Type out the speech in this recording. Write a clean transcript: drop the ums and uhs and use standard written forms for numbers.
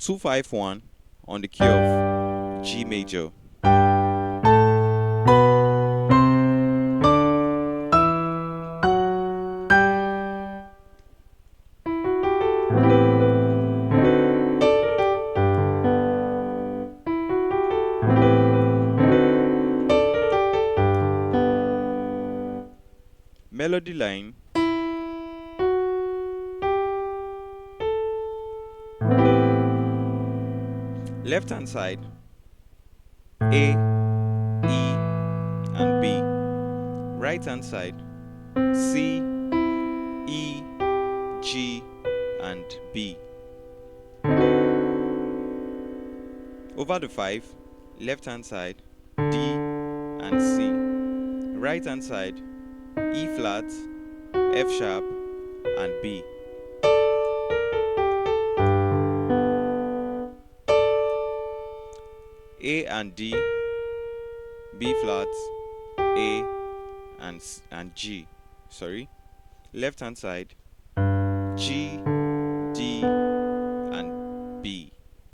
251 on the key of G major. Melody line. Left hand side A, E and B. Right hand side C, E, G and B. Over the 5, left hand side D and C. Right hand side E flat, F sharp and B. A and D, B flat, A and G. Left hand side G, D